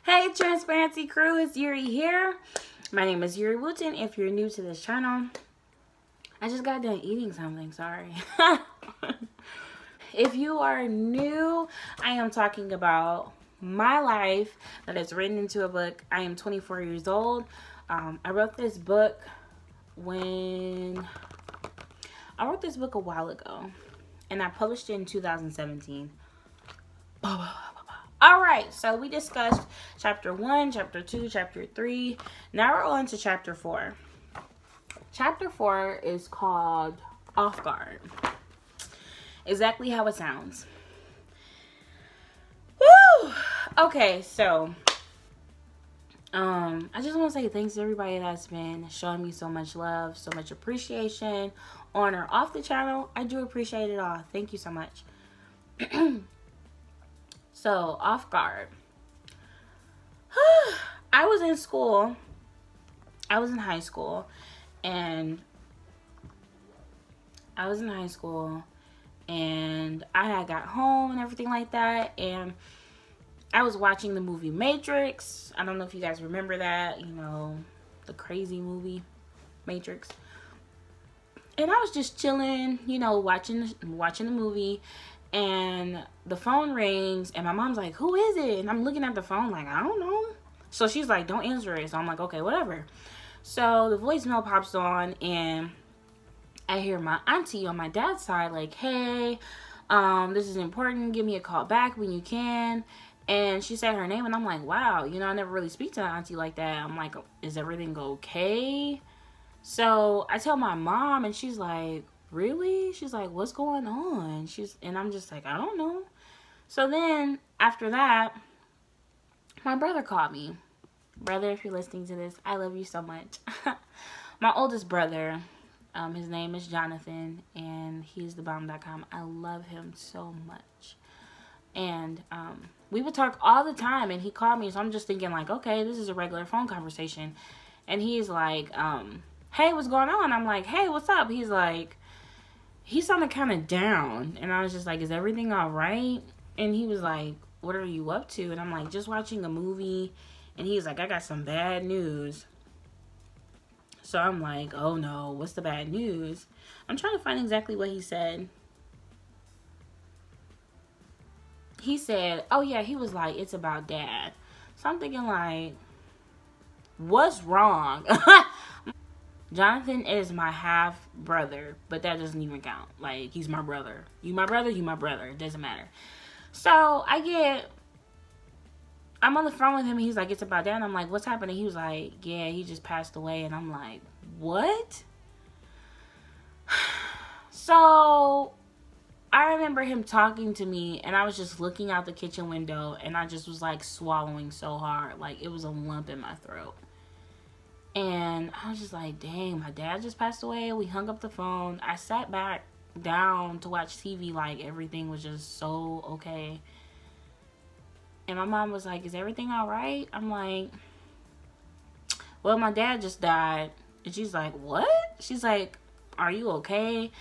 Hey Transparency crew, it's Yuri here. My name is Yuri Wooten. If you're new to this channel, I just got done eating something, sorry. If you are new, I am talking about my life that is written into a book. I am 24 years old. I wrote this book a while ago, and I published it in 2017. Alright, so we discussed chapter 1, chapter 2, chapter 3. Now we're on to chapter 4. Chapter 4 is called Off Guard. Exactly how it sounds. Woo! Okay, so I just want to say thanks to everybody that's been showing me so much love, so much appreciation on or off the channel. I do appreciate it all. Thank you so much. So, Off Guard. I was in school. I was in high school. And I had got home and everything like that. And I was watching the movie Matrix. I don't know if you guys remember that. You know, the crazy movie Matrix. And I was just chilling, you know, watching the movie. And the phone rings, and my mom's like, who is it? And I'm looking at the phone like, I don't know. So she's like, don't answer it. So I'm like, okay, whatever. So the voicemail pops on, and I hear my auntie on my dad's side like, hey, this is important. Give me a call back when you can. And she said her name, and I'm like, wow, you know, I never really speak to an auntie like that. I'm like, is everything okay? So I tell my mom, and she's like, really? She's like, what's going on? And I'm just like, I don't know. So then after that, my brother called me. Brother, if you're listening to this, I love you so much. My oldest brother, his name is Jonathan, and he's thebomb.com. I love him so much. And we would talk all the time, and he called me, so I'm just thinking like, okay, this is a regular phone conversation. And he's like, hey, what's going on? I'm like, hey, what's up? He's like, he sounded kind of down, and I was just like, is everything all right? And he was like, what are you up to? And I'm like, just watching a movie. And he's like, I got some bad news. So I'm like, oh no, what's the bad news? I'm trying to find exactly what he said. He said, oh yeah, he was like, it's about dad. So I'm thinking like, what's wrong? Jonathan is my half brother, but that doesn't even count. Like, he's my brother. You my brother, you my brother. It doesn't matter. So I'm on the phone with him, and he's like, it's about dad. And I'm like, what's happening? He was like, yeah, he just passed away. And I'm like, what? So I remember him talking to me, and I was just looking out the kitchen window, and I just was like swallowing so hard. Like, it was a lump in my throat. And I was just like, dang, my dad just passed away. We hung up the phone. I sat back down to watch TV like everything was just so okay. And my mom was like, is everything all right? I'm like, well, my dad just died. And she's like, what? She's like, are you okay?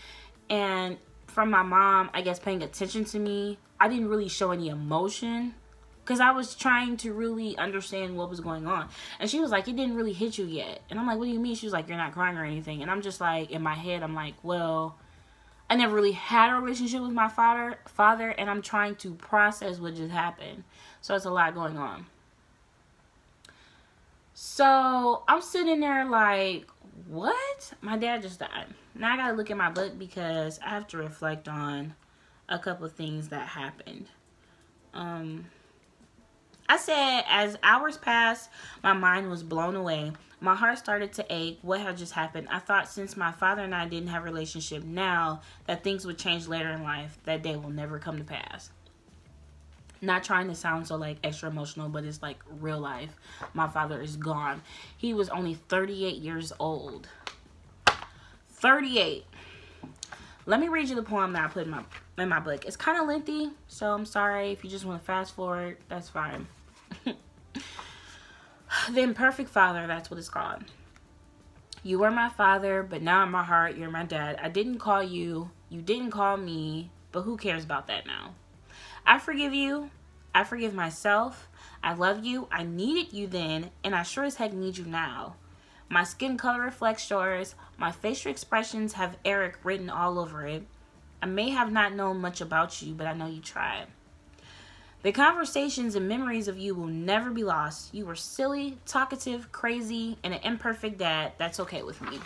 And from my mom, I guess, paying attention to me, I didn't really show any emotion, because I was trying to really understand what was going on. And she was like, it didn't really hit you yet. And I'm like, what do you mean? She was like, you're not crying or anything. And I'm just like, in my head, I'm like, well, I never really had a relationship with my father, and I'm trying to process what just happened. So it's a lot going on. So I'm sitting there like, what? My dad just died. Now I gotta look at my book, because I have to reflect on a couple of things that happened. I said, as hours passed, my mind was blown away. My heart started to ache. What had just happened? I thought, since my father and I didn't have a relationship now, that things would change later in life. That day will never come to pass. Not trying to sound so like extra emotional, but it's like real life. My father is gone. He was only 38 years old. 38. Let me read you the poem that I put in my book. It's kind of lengthy, so I'm sorry if you just want to fast forward. That's fine. The Imperfect Father, that's what it's called. You were my father, but now in my heart, you're my dad. I didn't call you, you didn't call me, but who cares about that now? I forgive you. I forgive myself. I love you. I needed you then, and I sure as heck need you now. My skin color reflects yours. My facial expressions have Eric written all over it. I may have not known much about you, but I know you tried. The conversations and memories of you will never be lost. You were silly, talkative, crazy, and an imperfect dad. That's okay with me.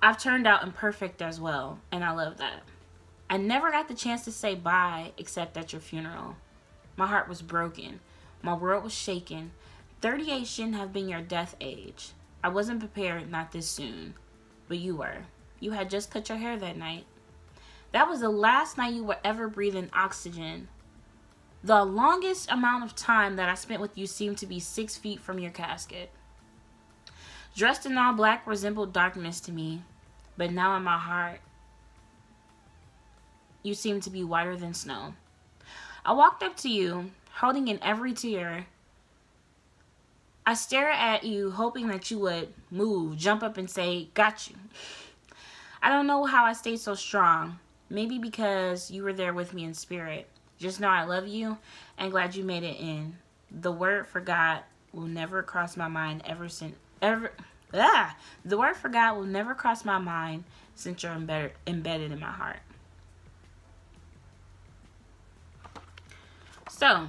I've turned out imperfect as well, and I love that. I never got the chance to say bye except at your funeral. My heart was broken. My world was shaken. 38 shouldn't have been your death age. I wasn't prepared, not this soon. But you were. You had just cut your hair that night. That was the last night you were ever breathing oxygen. The longest amount of time that I spent with you seemed to be 6 feet from your casket. Dressed in all black resembled darkness to me, but now in my heart, you seem to be whiter than snow. I walked up to you, holding in every tear. I stared at you, hoping that you would move, jump up and say, "Got you." I don't know how I stayed so strong. Maybe because you were there with me in spirit. Just know I love you and glad you made it in. The word forgot will never cross my mind The word forgot will never cross my mind since you're embedded in my heart. So,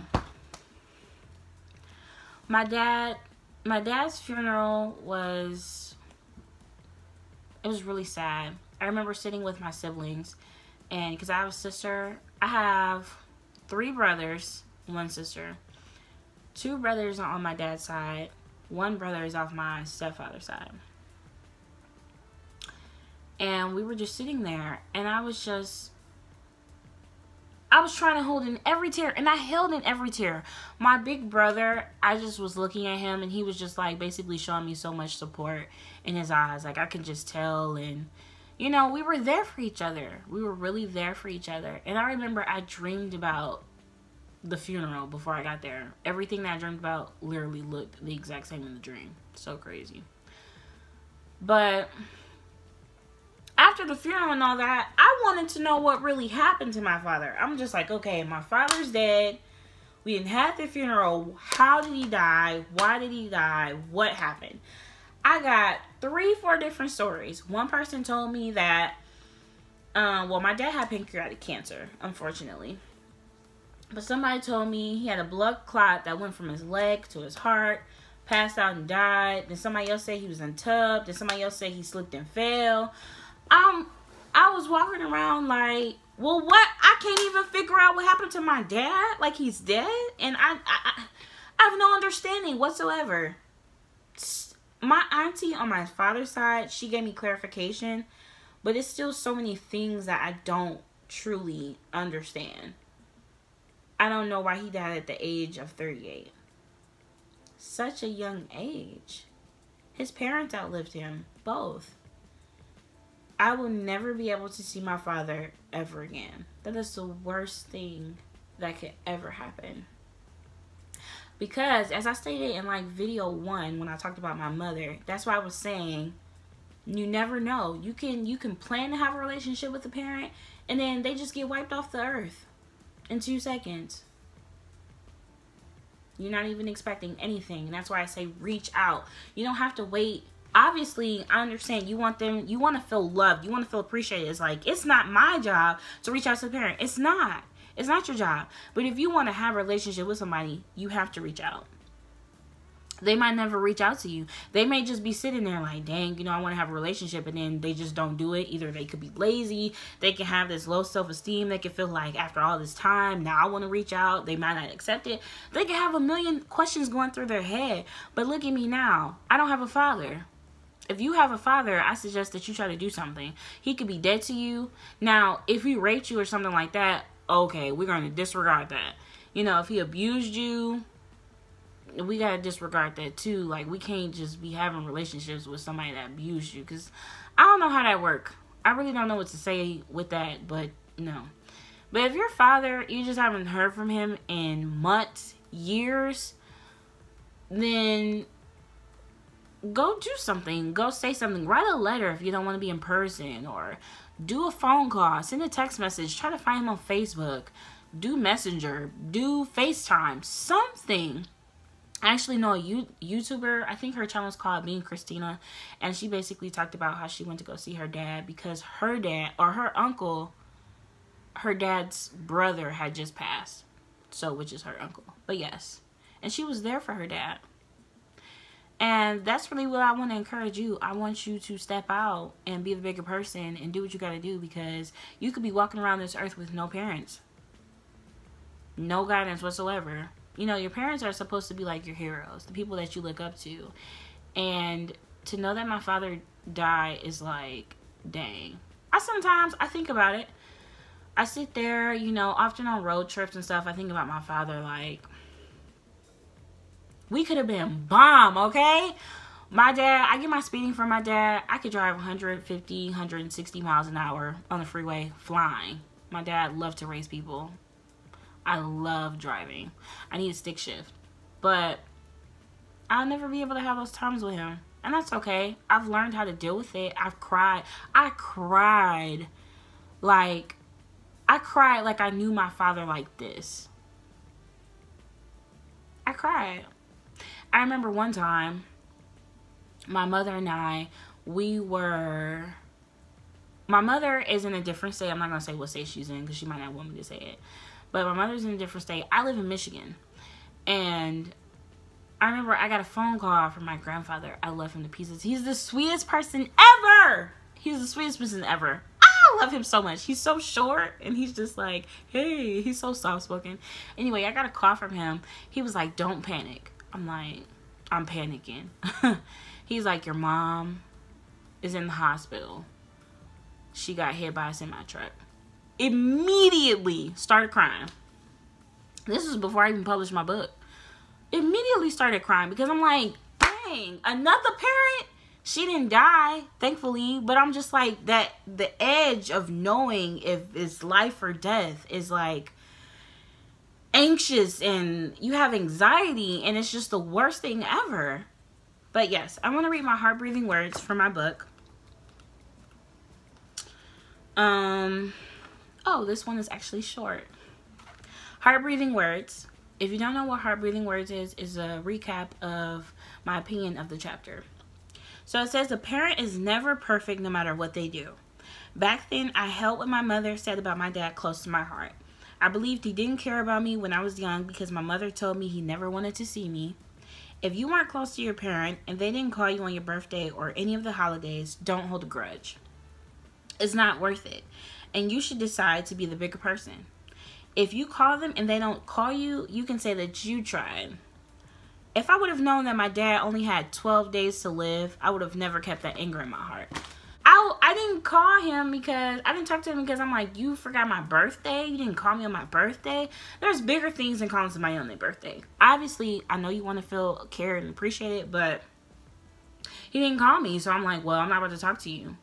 my dad's funeral was really sad. I remember sitting with my siblings, and because I have a sister, I have 3 brothers, 1 sister. 2 brothers are on my dad's side. 1 brother is off my stepfather's side. And we were just sitting there, and I was trying to hold in every tear, and I held in every tear. My big brother, I just was looking at him, and he was just like basically showing me so much support in his eyes. Like I could just tell, and you know, we were there for each other. We were really there for each other. And I remember I dreamed about the funeral before I got there. Everything that I dreamed about literally looked the exact same in the dream. So crazy. But after the funeral and all that, I wanted to know what really happened to my father. I'm just like, okay, my father's dead. We didn't have the funeral. How did he die? Why did he die? What happened? I got 3-4 different stories. One person told me that, well, my dad had pancreatic cancer, unfortunately. But somebody told me he had a blood clot that went from his leg to his heart, passed out and died. Then somebody else said he was entubbed. Then somebody else said he slipped and fell. I was walking around like, well, what? I can't even figure out what happened to my dad. Like, he's dead? And I have no understanding whatsoever. My auntie on my father's side, she gave me clarification, but it's still so many things that I don't truly understand. I don't know why he died at the age of 38. Such a young age. His parents outlived him, both. I will never be able to see my father ever again. That is the worst thing that could ever happen. Because, as I stated in like video 1 when I talked about my mother, that's why I was saying, you never know. You can plan to have a relationship with a parent, and then they just get wiped off the earth in 2 seconds. You're not even expecting anything. And that's why I say reach out. You don't have to wait. Obviously, I understand you want to feel loved. You want to feel appreciated. It's like, it's not my job to reach out to the parent. It's not. It's not your job. But if you want to have a relationship with somebody, you have to reach out. They might never reach out to you. They may just be sitting there like, dang, you know, I want to have a relationship, and then they just don't do it. Either they could be lazy. They can have this low self-esteem. They can feel like after all this time, now I want to reach out. They might not accept it. They can have a million questions going through their head. But look at me now. I don't have a father. If you have a father, I suggest that you try to do something. He could be dead to you. Now, if he raped you or something like that, okay, we're going to disregard that. You know, if he abused you, we got to disregard that too. Like, we can't just be having relationships with somebody that abused you. Because I don't know how that works. I really don't know what to say with that, but no. But if your father, you just haven't heard from him in months, years, then go do something. Go say something. Write a letter if you don't want to be in person, or do a phone call, send a text message, try to find him on Facebook. do Messenger, do FaceTime, something. I actually know a YouTuber, I think her channel is called Me and Christina, and she basically talked about how she went to go see her dad because her dad, or her uncle, her dad's brother had just passed. So, which is her uncle. But yes. And she was there for her dad. And that's really what I want to encourage you. I want you to step out and be the bigger person and do what you got to do, because you could be walking around this earth with no parents. No guidance whatsoever. You know, your parents are supposed to be like your heroes, the people that you look up to. And to know that my father died is like, dang. Sometimes I think about it. I sit there, you know, often on road trips and stuff, I think about my father like, we could have been bomb, okay? My dad, I get my speeding from my dad. I could drive 150, 160 miles an hour on the freeway flying. My dad loved to race people. I love driving. I need a stick shift. But I'll never be able to have those times with him. And that's okay. I've learned how to deal with it. I've cried. I cried like I knew my father like this. I cried. I remember one time, my mother and I, my mother is in a different state. I'm not going to say what state she's in because she might not want me to say it. But my mother's in a different state. I live in Michigan. And I remember I got a phone call from my grandfather. I love him to pieces. He's the sweetest person ever. He's the sweetest person ever. I love him so much. He's so short. And he's just like, hey, he's so soft-spoken. Anyway, I got a call from him. He was like, don't panic. I'm like, I'm panicking. He's like, your mom is in the hospital. She got hit by a semi-truck. Immediately started crying. This was before I even published my book. Immediately started crying because I'm like, dang, another parent? She didn't die, thankfully. But I'm just like, that the edge of knowing if it's life or death is like, anxious, and you have anxiety, and it's just the worst thing ever. But yes, I want to read my heart-breathing words from my book. Oh, this one is actually short. Heart-breathing words. If you don't know what heart-breathing words is a recap of my opinion of the chapter. So it says, a parent is never perfect no matter what they do. Back then, I held what my mother said about my dad close to my heart. I believed he didn't care about me when I was young because my mother told me he never wanted to see me. If you weren't close to your parent and they didn't call you on your birthday or any of the holidays, don't hold a grudge. It's not worth it. And you should decide to be the bigger person. If you call them and they don't call you, you can say that you tried. If I would have known that my dad only had 12 days to live, I would have never kept that anger in my heart. I didn't call him because I didn't talk to him because I'm like, you forgot my birthday? You didn't call me on my birthday? There's bigger things than calling somebody on their birthday. Obviously, I know you want to feel cared and appreciated, but he didn't call me. So I'm like, well, I'm not about to talk to you.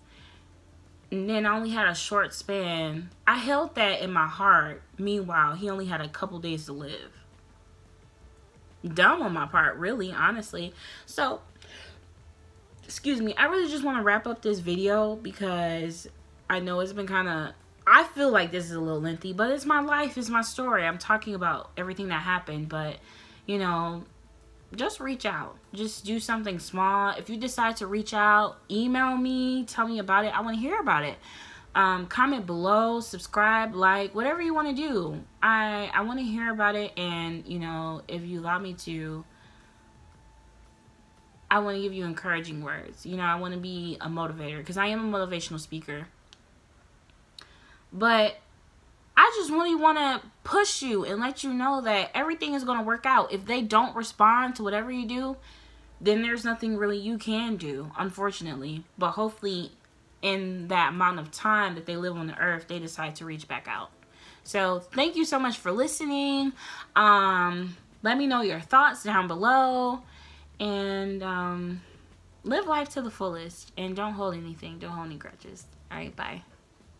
And then I only had a short span. I held that in my heart. Meanwhile, he only had a couple days to live. Dumb on my part, really, honestly. So, excuse me, I really just want to wrap up this video because I know it's been kind of, I feel like this is a little lengthy, but it's my life, it's my story. I'm talking about everything that happened, but, you know, just reach out. Just do something small. If you decide to reach out, email me, tell me about it. I want to hear about it. Comment below, subscribe, like, whatever you want to do. I want to hear about it, and, you know, if you allow me to, I want to give you encouraging words. You know, I want to be a motivator because I am a motivational speaker. But I just really want to push you and let you know that everything is going to work out. If they don't respond to whatever you do, then there's nothing really you can do, unfortunately. But hopefully in that amount of time that they live on the earth, they decide to reach back out. So thank you so much for listening. Let me know your thoughts down below. And live life to the fullest. And don't hold anything. Don't hold any grudges. All right, bye.